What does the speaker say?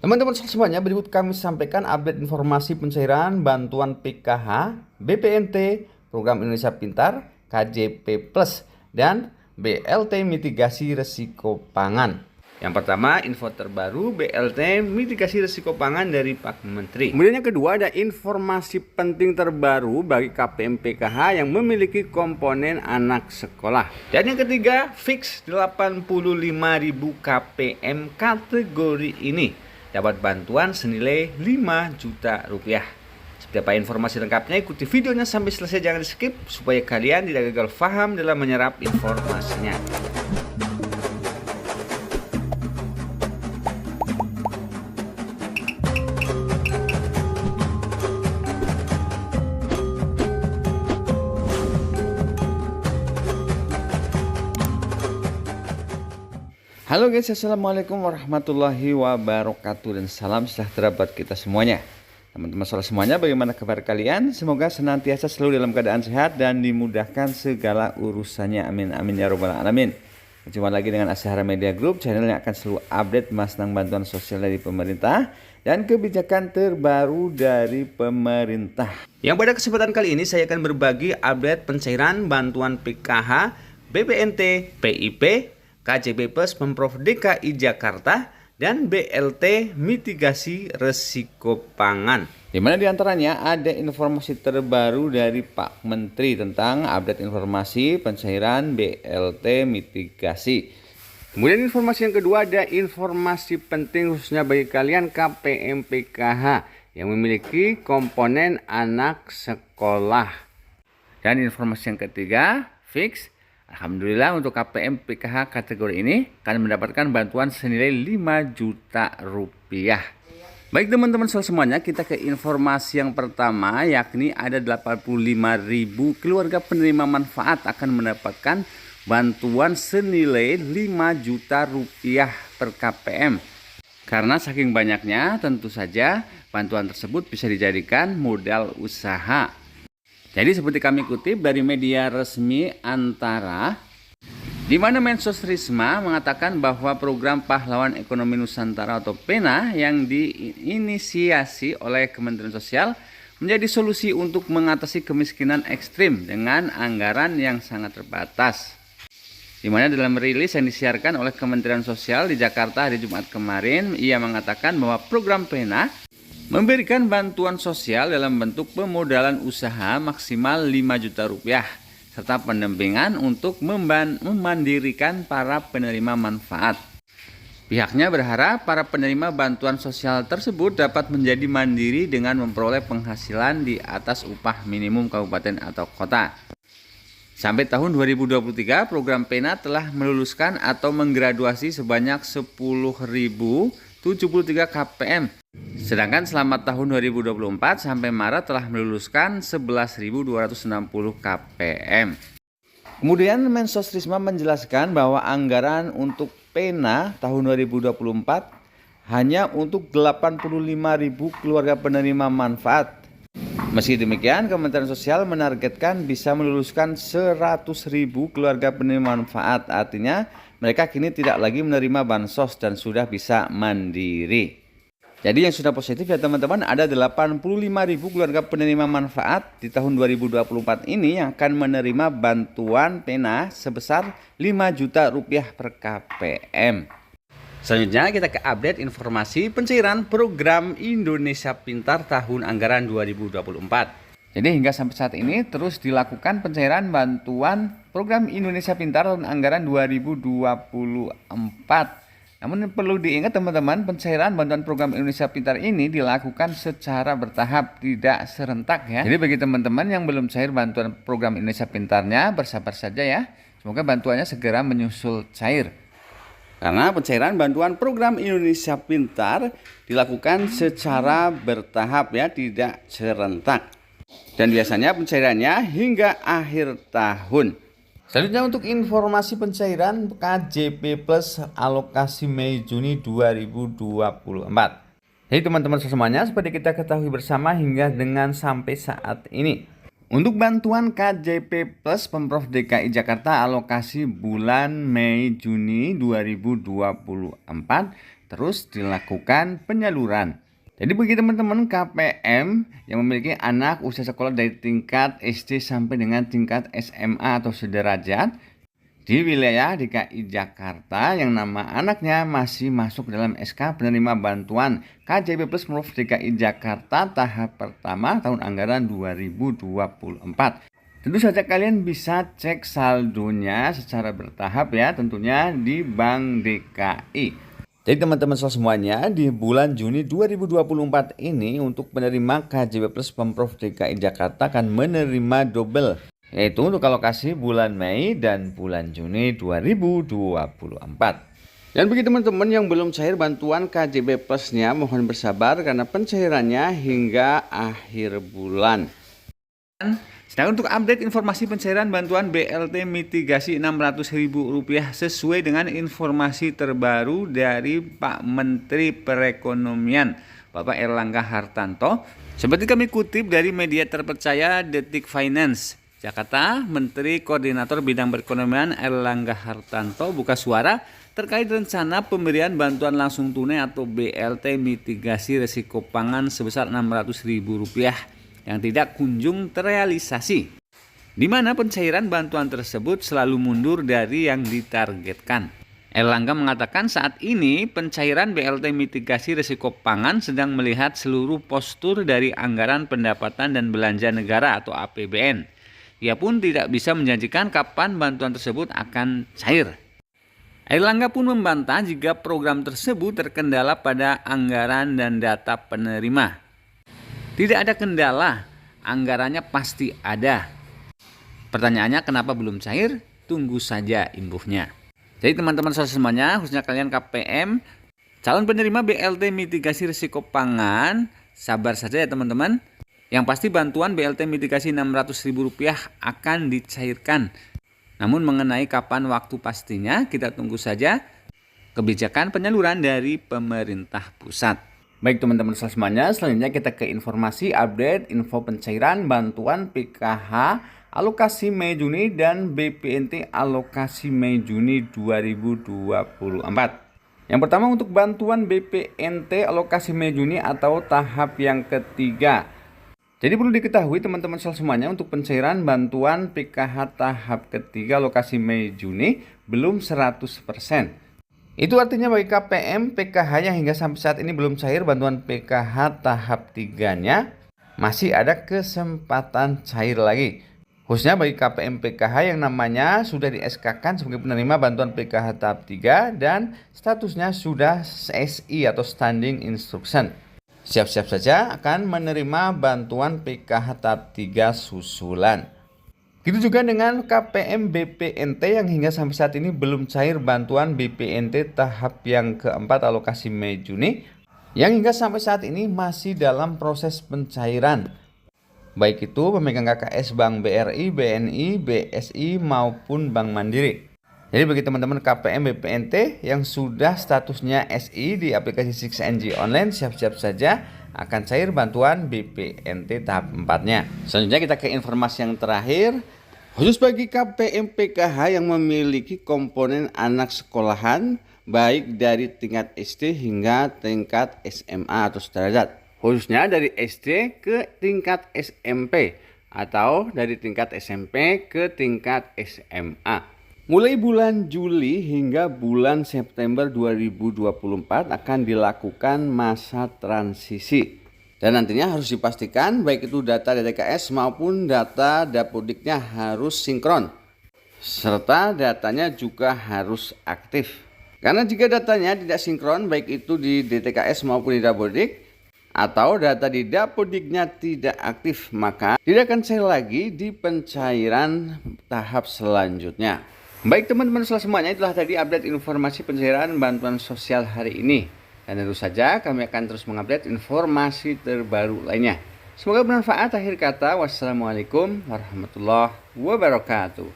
Teman-teman semuanya, berikut kami sampaikan update informasi pencairan bantuan PKH, BPNT, Program Indonesia Pintar, KJP Plus, dan BLT Mitigasi Risiko Pangan. Yang pertama, info terbaru BLT Mitigasi Risiko Pangan dari Pak Menteri. Kemudian yang kedua, ada informasi penting terbaru bagi KPM PKH yang memiliki komponen anak sekolah. Dan yang ketiga, fix 85.000 KPM kategori ini dapat bantuan senilai 5 juta rupiah. Seperti apa informasi lengkapnya, ikuti videonya sampai selesai, jangan di skip supaya kalian tidak gagal paham dalam menyerap informasinya. Halo guys, assalamualaikum warahmatullahi wabarakatuh, dan salam sejahtera buat kita semuanya. Teman-teman semuanya, bagaimana kabar kalian? Semoga senantiasa selalu dalam keadaan sehat dan dimudahkan segala urusannya. Amin amin ya robbal alamin. Berjumpa lagi dengan Asyhara Media Group, channel yang akan selalu update tentang bantuan sosial dari pemerintah dan kebijakan terbaru dari pemerintah. Yang pada kesempatan kali ini saya akan berbagi update pencairan bantuan PKH, BPNT, PIP, KJP Plus Pemprov DKI Jakarta, dan BLT Mitigasi Risiko Pangan. Di mana diantaranya ada informasi terbaru dari Pak Menteri tentang update informasi pencairan BLT mitigasi. Kemudian informasi yang kedua, ada informasi penting khususnya bagi kalian KPM PKH yang memiliki komponen anak sekolah. Dan informasi yang ketiga, fix, alhamdulillah untuk KPM PKH kategori ini akan mendapatkan bantuan senilai 5 juta rupiah. Baik teman-teman semuanya, kita ke informasi yang pertama, yakni ada 85.000 keluarga penerima manfaat akan mendapatkan bantuan senilai 5 juta rupiah per KPM. Karena saking banyaknya, tentu saja bantuan tersebut bisa dijadikan modal usaha. Jadi seperti kami kutip dari media resmi Antara, di mana Mensos Risma mengatakan bahwa program Pahlawan Ekonomi Nusantara atau PENA yang diinisiasi oleh Kementerian Sosial menjadi solusi untuk mengatasi kemiskinan ekstrim dengan anggaran yang sangat terbatas. Di mana dalam rilis yang disiarkan oleh Kementerian Sosial di Jakarta hari Jumat kemarin, ia mengatakan bahwa program PENA memberikan bantuan sosial dalam bentuk pemodalan usaha maksimal 5 juta rupiah serta pendampingan untuk memandirikan para penerima manfaat. Pihaknya berharap para penerima bantuan sosial tersebut dapat menjadi mandiri dengan memperoleh penghasilan di atas upah minimum kabupaten atau kota. Sampai tahun 2023, program PENA telah meluluskan atau menggraduasi sebanyak 10.073 KPM. Sedangkan selama tahun 2024 sampai Maret telah meluluskan 11.260 KPM. Kemudian Mensos Risma menjelaskan bahwa anggaran untuk PENA tahun 2024 hanya untuk 85.000 keluarga penerima manfaat. Meski demikian, Kementerian Sosial menargetkan bisa meluluskan 100.000 keluarga penerima manfaat. Artinya mereka kini tidak lagi menerima bansos dan sudah bisa mandiri. Jadi yang sudah positif ya teman-teman, ada 85.000 keluarga penerima manfaat di tahun 2024 ini yang akan menerima bantuan PENA sebesar 5 juta rupiah per KPM. Selanjutnya kita ke update informasi pencairan program Indonesia Pintar tahun anggaran 2024. Jadi hingga sampai saat ini terus dilakukan pencairan bantuan program Indonesia Pintar tahun anggaran 2024. Namun perlu diingat teman-teman, pencairan bantuan program Indonesia Pintar ini dilakukan secara bertahap, tidak serentak ya. Jadi bagi teman-teman yang belum cair bantuan program Indonesia Pintarnya, bersabar saja ya. Semoga bantuannya segera menyusul cair. Karena pencairan bantuan program Indonesia Pintar dilakukan secara bertahap ya, tidak serentak. Dan biasanya pencairannya hingga akhir tahun. Selanjutnya untuk informasi pencairan KJP Plus alokasi Mei-Juni 2024. Jadi teman-teman semuanya, seperti kita ketahui bersama hingga dengan sampai saat ini, untuk bantuan KJP Plus Pemprov DKI Jakarta alokasi bulan Mei-Juni 2024 terus dilakukan penyaluran. Jadi bagi teman-teman KPM yang memiliki anak usia sekolah dari tingkat SD sampai dengan tingkat SMA atau sederajat di wilayah DKI Jakarta yang nama anaknya masih masuk dalam SK penerima bantuan KJB Plus Pemprov DKI Jakarta tahap pertama tahun anggaran 2024. Tentu saja kalian bisa cek saldonya secara bertahap ya, tentunya di Bank DKI. Jadi teman-teman semuanya, di bulan Juni 2024 ini untuk penerima KJB Plus Pemprov DKI Jakarta akan menerima double, yaitu untuk alokasi bulan Mei dan bulan Juni 2024. Dan bagi teman-teman yang belum cair bantuan KJB Plus-nya, mohon bersabar karena pencairannya hingga akhir bulan. Sedangkan untuk update informasi pencairan bantuan BLT mitigasi Rp600.000 sesuai dengan informasi terbaru dari Pak Menteri Perekonomian Bapak Erlangga Hartanto. Seperti kami kutip dari media terpercaya Detik Finance Jakarta, Menteri Koordinator Bidang Perekonomian Erlangga Hartanto buka suara terkait rencana pemberian bantuan langsung tunai atau BLT mitigasi risiko pangan sebesar Rp600.000 yang tidak kunjung terrealisasi, di mana pencairan bantuan tersebut selalu mundur dari yang ditargetkan. Erlangga mengatakan saat ini pencairan BLT mitigasi risiko pangan sedang melihat seluruh postur dari anggaran pendapatan dan belanja negara atau APBN. Ia pun tidak bisa menjanjikan kapan bantuan tersebut akan cair. Erlangga pun membantah jika program tersebut terkendala pada anggaran dan data penerima. Tidak ada kendala, anggarannya pasti ada. Pertanyaannya kenapa belum cair? Tunggu saja imbuhnya. Jadi teman-teman semuanya, khususnya kalian KPM, calon penerima BLT mitigasi risiko pangan, sabar saja ya teman-teman. Yang pasti bantuan BLT mitigasi Rp600.000 akan dicairkan. Namun mengenai kapan waktu pastinya, kita tunggu saja kebijakan penyaluran dari pemerintah pusat. Baik teman-teman semuanya, selanjutnya kita ke informasi update info pencairan bantuan PKH alokasi Mei Juni dan BPNT alokasi Mei Juni 2024. Yang pertama untuk bantuan BPNT alokasi Mei Juni atau tahap yang ketiga. Jadi perlu diketahui teman-teman semuanya, untuk pencairan bantuan PKH tahap ketiga alokasi Mei Juni belum 100%. Itu artinya bagi KPM PKH yang hingga sampai saat ini belum cair bantuan PKH tahap 3-nya, masih ada kesempatan cair lagi. Khususnya bagi KPM PKH yang namanya sudah di SK-kan sebagai penerima bantuan PKH tahap 3 dan statusnya sudah SI atau Standing Instruction. Siap-siap saja akan menerima bantuan PKH tahap 3 susulan. Gitu juga dengan KPM BPNT yang hingga sampai saat ini belum cair bantuan BPNT tahap yang keempat alokasi Mei Juni, yang hingga sampai saat ini masih dalam proses pencairan. Baik itu pemegang KKS Bank BRI, BNI, BSI maupun Bank Mandiri. Jadi bagi teman-teman KPM BPNT yang sudah statusnya SI di aplikasi 6NG online, siap-siap saja akan cair bantuan BPNT tahap 4-nya. Selanjutnya kita ke informasi yang terakhir. Khusus bagi KPM PKH yang memiliki komponen anak sekolahan baik dari tingkat SD hingga tingkat SMA atau sederajat. Khususnya dari SD ke tingkat SMP atau dari tingkat SMP ke tingkat SMA. Mulai bulan Juli hingga bulan September 2024 akan dilakukan masa transisi. Dan nantinya harus dipastikan baik itu data DTKS maupun data Dapodiknya harus sinkron. Serta datanya juga harus aktif. Karena jika datanya tidak sinkron baik itu di DTKS maupun di Dapodik, atau data di Dapodiknya tidak aktif, maka tidak akan cair lagi di pencairan tahap selanjutnya. Baik teman-teman semuanya, itulah tadi update informasi pencairan bantuan sosial hari ini. Dan tentu saja kami akan terus mengupdate informasi terbaru lainnya. Semoga bermanfaat. Akhir kata, wassalamualaikum warahmatullahi wabarakatuh.